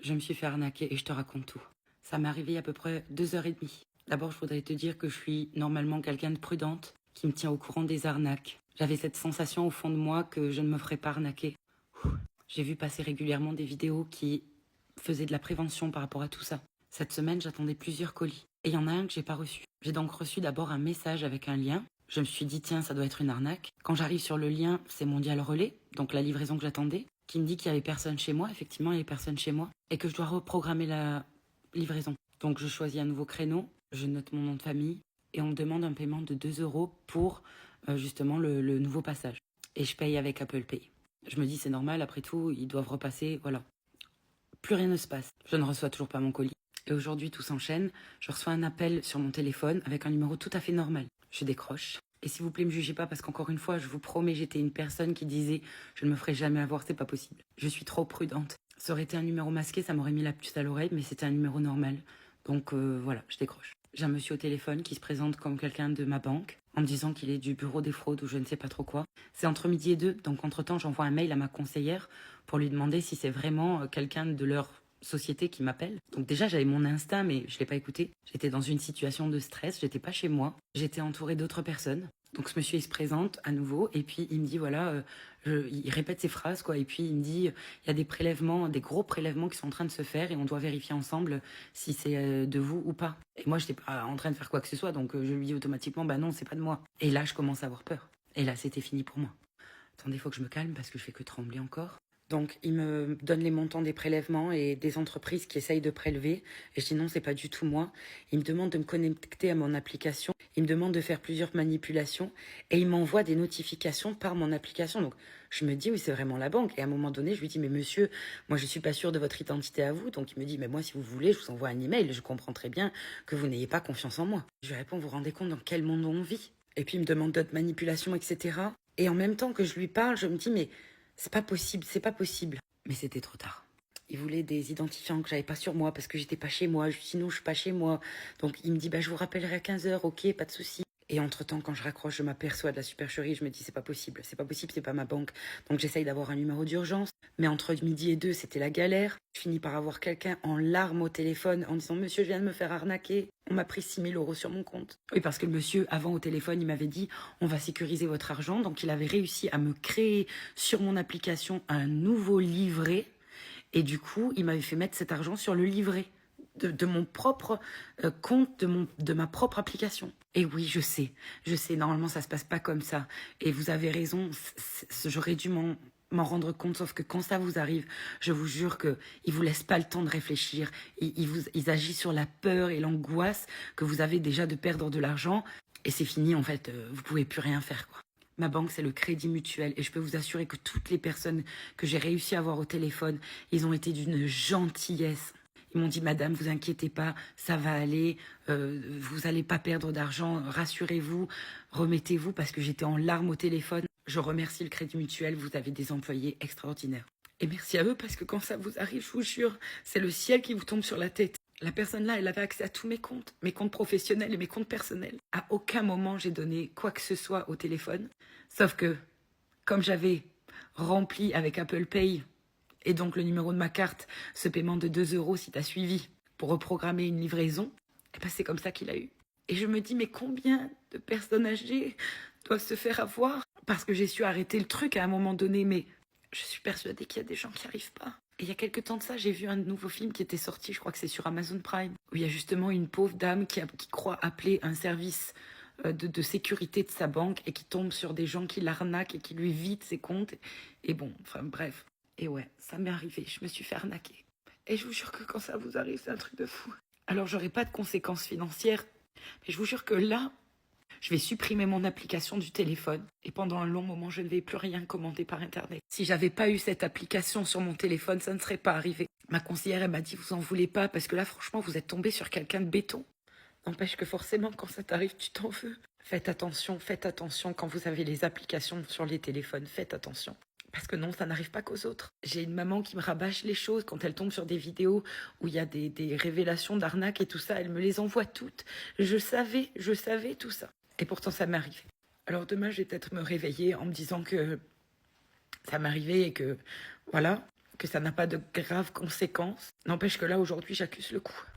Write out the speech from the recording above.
je me suis fait arnaquer et je te raconte tout. Ça m'est arrivé il y a à peu près 2h30. D'abord, je voudrais te dire que je suis normalement quelqu'un de prudente, qui me tient au courant des arnaques. J'avais cette sensation au fond de moi que je ne me ferais pas arnaquer. J'ai vu passer régulièrement des vidéos qui faisaient de la prévention par rapport à tout ça. Cette semaine, j'attendais plusieurs colis. Et il y en a un que j'ai pas reçu. J'ai donc reçu d'abord un message avec un lien. Je me suis dit, tiens, ça doit être une arnaque. Quand j'arrive sur le lien, c'est Mondial Relais, donc la livraison que j'attendais, qui me dit qu'il y avait personne chez moi. Effectivement, il y avait personne chez moi. Et que je dois reprogrammer la livraison. Donc je choisis un nouveau créneau, je note mon nom de famille et on me demande un paiement de 2 € pour justement le nouveau passage. Et je paye avec Apple Pay. Je me dis, c'est normal, après tout, ils doivent repasser, voilà. Plus rien ne se passe. Je ne reçois toujours pas mon colis. Et aujourd'hui, tout s'enchaîne. Je reçois un appel sur mon téléphone avec un numéro tout à fait normal. Je décroche. Et s'il vous plaît, me jugez pas parce qu'encore une fois, je vous promets, j'étais une personne qui disait je ne me ferai jamais avoir, c'est pas possible. Je suis trop prudente. Ça aurait été un numéro masqué, ça m'aurait mis la puce à l'oreille, mais c'était un numéro normal. Donc voilà, je décroche. J'ai un monsieur au téléphone qui se présente comme quelqu'un de ma banque en me disant qu'il est du bureau des fraudes ou je ne sais pas trop quoi. C'est entre midi et 2, donc entre-temps, j'envoie un mail à ma conseillère pour lui demander si c'est vraiment quelqu'un de leur société qui m'appelle. Donc déjà, j'avais mon instinct, mais je ne l'ai pas écouté. J'étais dans une situation de stress, j'étais pas chez moi. J'étais entourée d'autres personnes. Donc ce monsieur, il se présente à nouveau et puis il me dit, voilà, il répète ses phrases, quoi. Et puis il me dit, il y a des prélèvements, des gros prélèvements qui sont en train de se faire et on doit vérifier ensemble si c'est de vous ou pas. Et moi, je n'étais pas en train de faire quoi que ce soit, donc je lui dis automatiquement, bah non, c'est pas de moi. Et là, je commence à avoir peur. Et là, c'était fini pour moi. Attendez, il faut que je me calme parce que je fais que trembler encore. Donc, il me donne les montants des prélèvements et des entreprises qui essayent de prélever. Et je dis non, c'est pas du tout moi. Il me demande de me connecter à mon application. Il me demande de faire plusieurs manipulations. Et il m'envoie des notifications par mon application. Donc, je me dis, oui, c'est vraiment la banque. Et à un moment donné, je lui dis, mais monsieur, moi, je suis pas sûre de votre identité à vous. Donc, il me dit, mais moi, si vous voulez, je vous envoie un email. Je comprends très bien que vous n'ayez pas confiance en moi. Je lui réponds, vous vous rendez compte dans quel monde on vit? Et puis, il me demande d'autres manipulations, etc. Et en même temps que je lui parle, je me dis, mais c'est pas possible, c'est pas possible. Mais c'était trop tard. Il voulait des identifiants que j'avais pas sur moi parce que j'étais pas chez moi. Sinon, je suis pas chez moi. Donc, il me dit, bah, je vous rappellerai à 15h, ok, pas de souci. Et entre-temps, quand je raccroche, je m'aperçois de la supercherie. Je me dis, c'est pas possible, c'est pas ma banque. Donc, j'essaye d'avoir un numéro d'urgence. Mais entre midi et 2, c'était la galère. Je finis par avoir quelqu'un en larmes au téléphone en disant, monsieur, je viens de me faire arnaquer. On m'a pris 6 000 € sur mon compte. Oui, parce que le monsieur, avant au téléphone, il m'avait dit, on va sécuriser votre argent. Donc, il avait réussi à me créer sur mon application un nouveau livret. Et du coup, il m'avait fait mettre cet argent sur le livret de mon propre compte, de ma propre application. Et oui, je sais, normalement ça se passe pas comme ça. Et vous avez raison, j'aurais dû m'en rendre compte, sauf que quand ça vous arrive, je vous jure qu'ils vous laissent pas le temps de réfléchir. Ils agissent sur la peur et l'angoisse que vous avez déjà de perdre de l'argent. Et c'est fini, en fait, vous pouvez plus rien faire, quoi. Ma banque, c'est le Crédit Mutuel. Et je peux vous assurer que toutes les personnes que j'ai réussi à avoir au téléphone, ils ont été d'une gentillesse. Ils m'ont dit, madame, vous inquiétez pas, ça va aller, vous n'allez pas perdre d'argent, rassurez-vous, remettez-vous, parce que j'étais en larmes au téléphone. Je remercie le Crédit Mutuel, vous avez des employés extraordinaires. Et merci à eux, parce que quand ça vous arrive, je vous jure, c'est le ciel qui vous tombe sur la tête. La personne là, elle avait accès à tous mes comptes professionnels et mes comptes personnels. À aucun moment, j'ai donné quoi que ce soit au téléphone. Sauf que, comme j'avais rempli avec Apple Pay, et donc le numéro de ma carte, ce paiement de 2 € si tu as suivi pour reprogrammer une livraison, et ben c'est comme ça qu'il a eu. Et je me dis, mais combien de personnes âgées doivent se faire avoir? Parce que j'ai su arrêter le truc à un moment donné, mais je suis persuadée qu'il y a des gens qui n'y arrivent pas. Et il y a quelques temps de ça, j'ai vu un nouveau film qui était sorti, je crois que c'est sur Amazon Prime, où il y a justement une pauvre dame qui croit appeler un service de sécurité de sa banque et qui tombe sur des gens qui l'arnaquent et qui lui vident ses comptes. Et bon, enfin bref. Et ouais, ça m'est arrivé, je me suis fait arnaquer. Et je vous jure que quand ça vous arrive, c'est un truc de fou. Alors j'aurai pas de conséquences financières, mais je vous jure que là, je vais supprimer mon application du téléphone et pendant un long moment, je ne vais plus rien commander par Internet. Si j'avais pas eu cette application sur mon téléphone, ça ne serait pas arrivé. Ma conseillère, elle m'a dit, vous en voulez pas parce que là, franchement, vous êtes tombé sur quelqu'un de béton. N'empêche que forcément, quand ça t'arrive, tu t'en veux. Faites attention quand vous avez les applications sur les téléphones, faites attention. Parce que non, ça n'arrive pas qu'aux autres. J'ai une maman qui me rabâche les choses quand elle tombe sur des vidéos où il y a des révélations d'arnaques et tout ça. Elle me les envoie toutes. Je savais tout ça. Et pourtant, ça m'est arrivé. Alors demain, je vais peut-être me réveiller en me disant que ça m'est arrivé et que, voilà. que ça n'a pas de graves conséquences. N'empêche que là, aujourd'hui, j'accuse le coup.